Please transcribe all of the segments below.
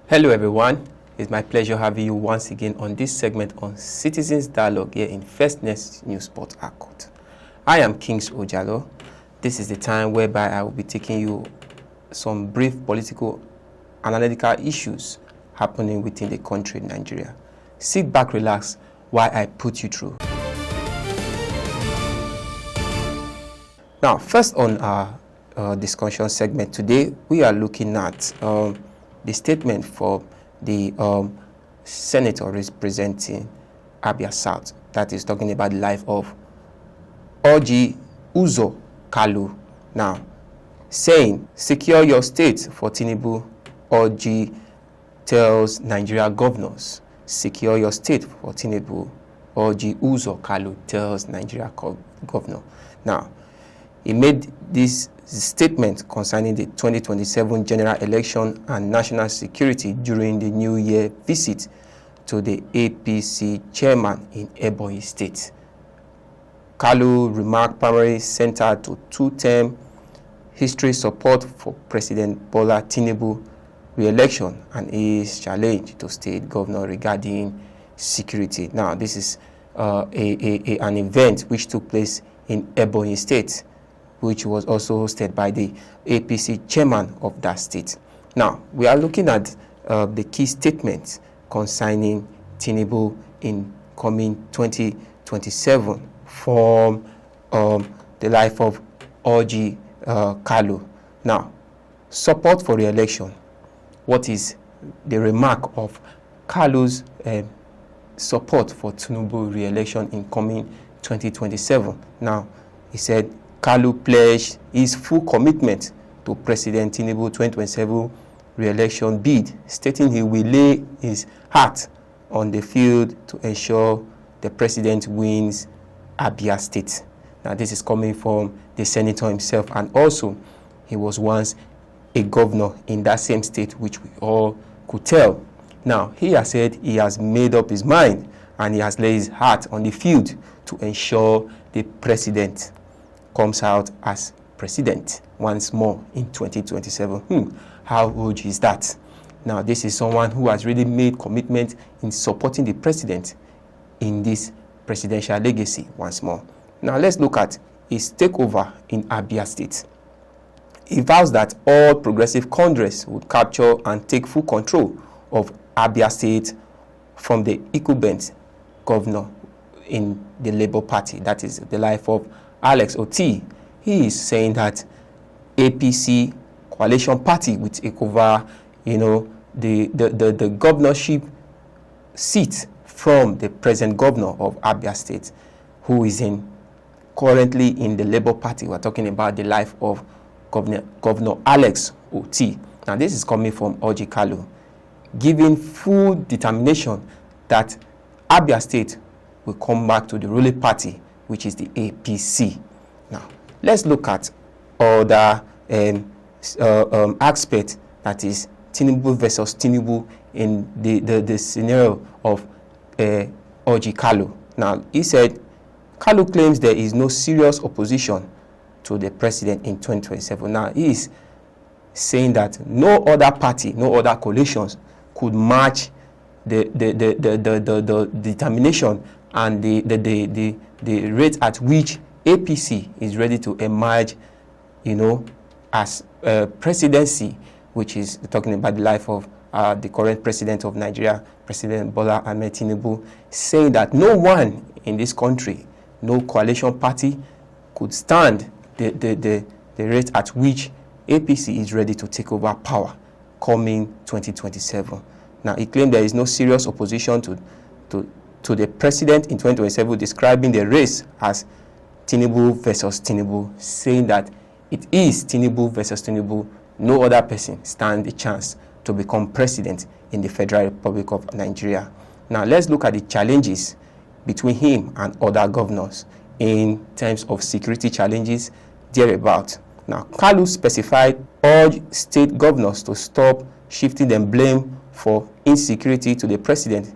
Hello everyone, it's my pleasure having you once again on this segment on Citizens Dialogue here in First Next News Sport Accord. I am Kings Ojalo. This is the time whereby I will be taking you some brief political analytical issues happening within the country, Nigeria. Sit back, relax while I put you through. Now, first on our discussion segment today, we are looking at the statement for the senator representing Abia South, that is talking about the life of Orji Kalu. Now, saying, secure your state for Tinubu, Orji tells Nigeria governors. Secure your state for Tinubu, Orji Kalu tells Nigeria governor. Now, he made this statement concerning the 2027 general election and national security during the New Year visit to the APC chairman in Ebonyi State. Kalu remarked primarily centered to two-term history support for President Bola Tinubu re-election and his challenge to state governor regarding security. Now, this is an event which took place in Ebonyi State, which was also hosted by the APC chairman of that state. Now, we are looking at the key statements concerning Tinubu in coming 2027 from the life of Orji Kalu. Now, support for re-election. What is the remark of Kalu's support for Tinubu re-election in coming 2027? Now, he said, Kalu pledged his full commitment to President Tinubu 2027 re-election bid, stating he will lay his heart on the field to ensure the president wins Abia State. Now, this is coming from the senator himself, and also he was once a governor in that same state, which we all could tell. Now, he has said he has made up his mind and he has laid his heart on the field to ensure the president comes out as president once more in 2027. How huge is that? Now, this is someone who has really made commitment in supporting the president in this presidential legacy once more. Now, let's look at his takeover in Abia State. He vows that all progressive Congress would capture and take full control of Abia State from the incumbent governor in the Labour Party, that is the life of Alex Oti. He is saying that APC coalition party will take over, the governorship seat from the present governor of Abia State, who is currently in the Labour Party. We're talking about the life of Governor Alex Oti. Now, this is coming from Orji Kalu, giving full determination that Abia State will come back to the ruling party, which is the APC. Now, let's look at other aspects, that is Tinubu versus Tinubu in the scenario of Orji Kalu. Now, he said, Kalu claims there is no serious opposition to the president in 2027. Now, he is saying that no other party, no other coalitions could match the determination and the rate at which APC is ready to emerge, as presidency, which is talking about the life of the current president of Nigeria, President Bola Tinubu, saying that no one in this country, no coalition party could stand the rate at which APC is ready to take over power coming 2027. Now, he claimed there is no serious opposition to the president in 2027, describing the race as Tinubu versus Tinubu, saying that it is Tinubu versus Tinubu. No other person stands a chance to become president in the Federal Republic of Nigeria. Now, let's look at the challenges between him and other governors in terms of security challenges thereabout. Now, Kalu specified all state governors to stop shifting the blame for insecurity to the president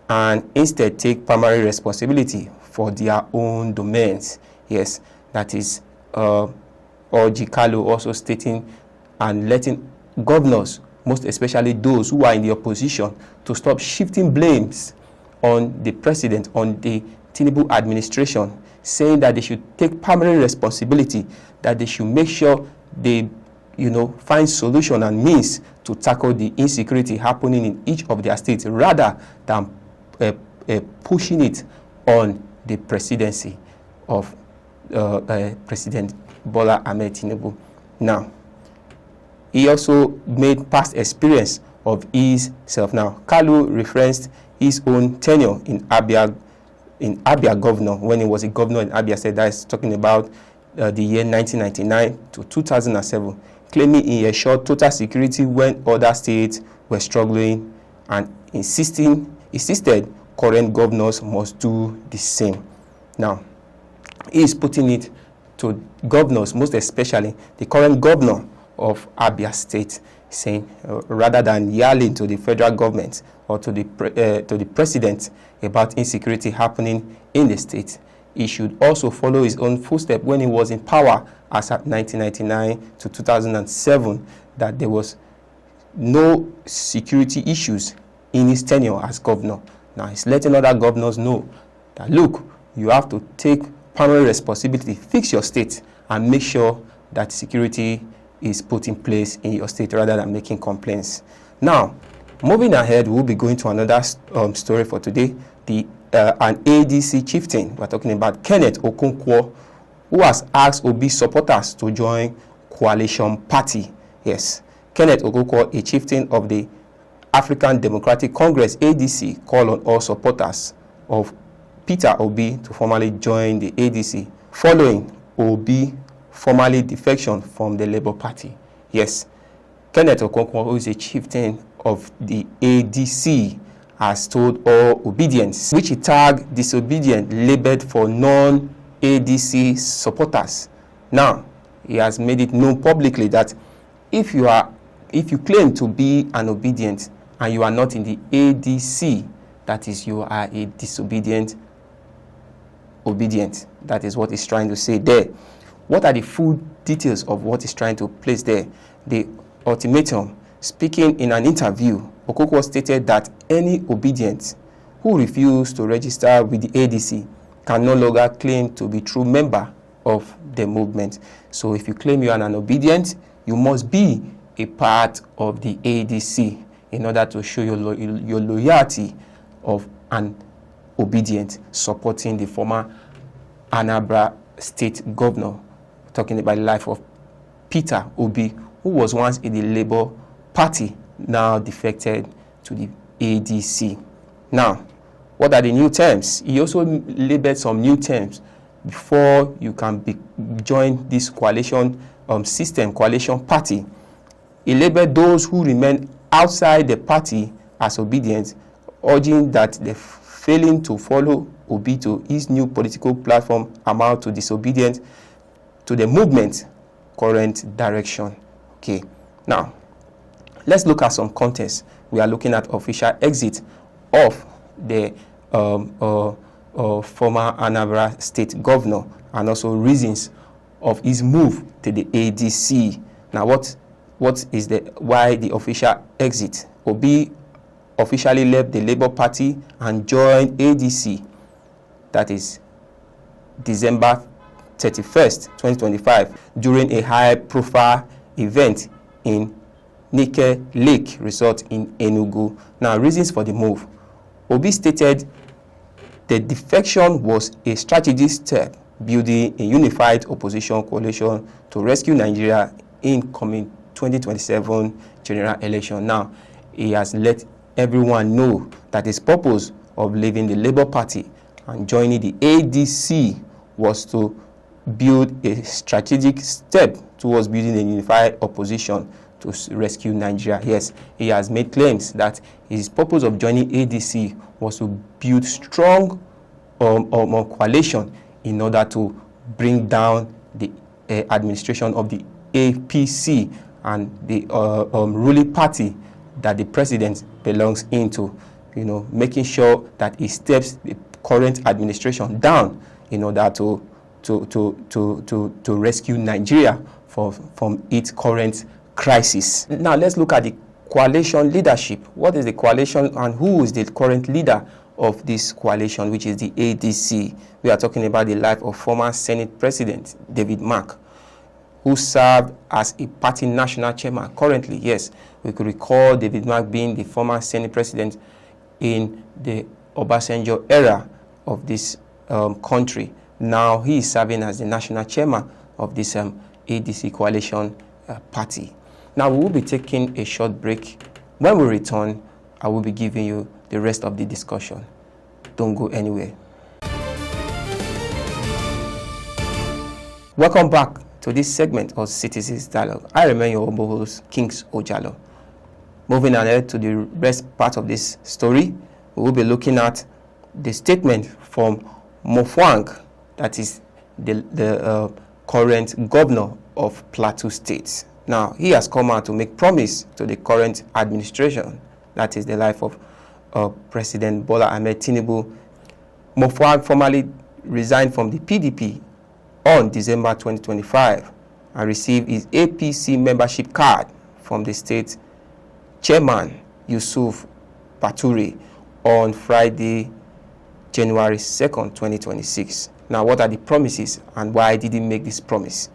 and instead take primary responsibility for their own domains. Yes, that is Orji Kalu also stating and letting governors most especially those who are in the opposition, to stop shifting blames on the president, on the Tinubu administration, saying that they should take primary responsibility, that they should make sure they, find solution and means to tackle the insecurity happening in each of their states, rather than pushing it on the presidency of President Bola Ahmed Tinubu. Now, he also made past experience of his self. Now, Kalu referenced his own tenure in Abia governor, when he was a governor in Abia State. That is talking about the year 1999 to 2007, claiming he ensured total security when other states were struggling, and insisted current governors must do the same. Now, he is putting it to governors, most especially the current governor of Abia State, saying rather than yelling to the federal government or to the president about insecurity happening in the state, he should also follow his own footsteps when he was in power as at 1999 to 2007, that there was no security issues in his tenure as governor. Now he's letting other governors know that, look, you have to take primary responsibility, fix your state, and make sure that security is put in place in your state rather than making complaints. Now, moving ahead, we'll be going to another story for today. An ADC chieftain, we're talking about Kenneth Okonkwo, who has asked Obi supporters to join coalition party. Yes, Kenneth Okonkwo, a chieftain of the African Democratic Congress, ADC, called on all supporters of Peter Obi to formally join the ADC, following Obi formally defection from the Labour Party. Yes, Kenneth Okonkwo, who is a chieftain of the ADC, has told all obedience, which he tagged disobedient, labeled for non-ADC supporters. Now, he has made it known publicly that if you claim to be an obedient and you are not in the ADC, that is, you are a disobedient obedient. That is what he's trying to say there. What are the full details of what he's trying to place there? The ultimatum. Speaking in an interview, Okonkwo stated that any obedient who refused to register with the ADC can no longer claim to be true member of the movement. So if you claim you are an obedient, you must be a part of the ADC in order to show your loyalty of an obedient, supporting the former Anambra State governor, talking about the life of Peter Obi, who was once in the Labour Party, now defected to the ADC. Now, what are the new terms? He also labeled some new terms before you can join this coalition system, coalition party. He labeled those who remain outside the party as obedient, urging that the failing to follow Obi to his new political platform amount to disobedience to the movement's current direction. Okay, now let's look at some context. We are looking at official exit of the former Anambra State governor, and also reasons of his move to the ADC. Now, why the official exit? Obi officially left the Labour Party and joined ADC. That is December 31st, 2025, during a high-profile event in Nike Lake Resort in Enugu. Now, reasons for the move. Obi stated the defection was a strategic step building a unified opposition coalition to rescue Nigeria in coming 2027 general election. Now, he has let everyone know that his purpose of leaving the Labour Party and joining the ADC was to build a strategic step towards building a unified opposition to rescue Nigeria. Yes, he has made claims that his purpose of joining ADC was to build strong coalition in order to bring down the administration of the APC and the ruling party that the president belongs into, making sure that he steps the current administration down in order to rescue Nigeria from its current crisis. Now let's look at the coalition leadership. What is the coalition and who is the current leader of this coalition, which is the ADC? We are talking about the life of former Senate President David Mark, who served as a party national chairman. Currently, yes, we could recall David Mark being the former Senate President in the Obasanjo era of this country. Now he is serving as the national chairman of this ADC coalition party. Now we will be taking a short break. When we return, I will be giving you the rest of the discussion. Don't go anywhere. Welcome back to this segment of Citizens Dialogue. I remain your humble host, Kings Ojalo. Moving ahead to the rest part of this story, we will be looking at the statement from Mofwang, that is the current governor of Plateau State. Now, he has come out to make promise to the current administration, that is the life of President Bola Ahmed Tinubu. Mofwang formally resigned from the PDP on December 2025 and received his APC membership card from the state chairman, Yusuf Bature, on Friday, January 2nd, 2026. Now, what are the promises and why did he make this promise?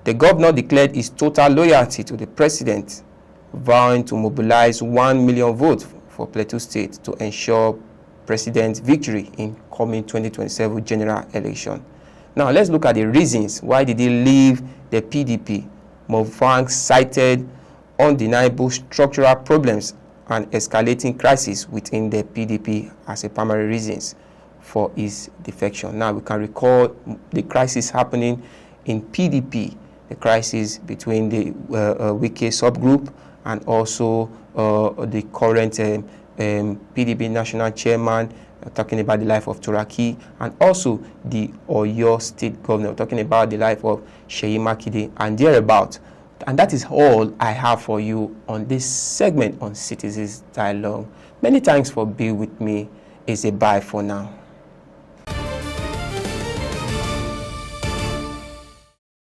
The governor declared his total loyalty to the president, vowing to mobilize 1 million votes for Plateau State to ensure president's victory in coming 2027 general election. Now, let's look at the reasons why did he leave the PDP. Mofwang cited undeniable structural problems and escalating crisis within the PDP as a primary reasons for his defection. Now, we can recall the crisis happening in PDP, the crisis between the Wike subgroup and also the current PDP national chairman, talking about the life of Turaki, and also the Oyo state governor, talking about the life of Seyi Makinde and thereabout. And that is all I have for you on this segment on Citizens Dialogue. Many thanks for being with me. It's a bye for now.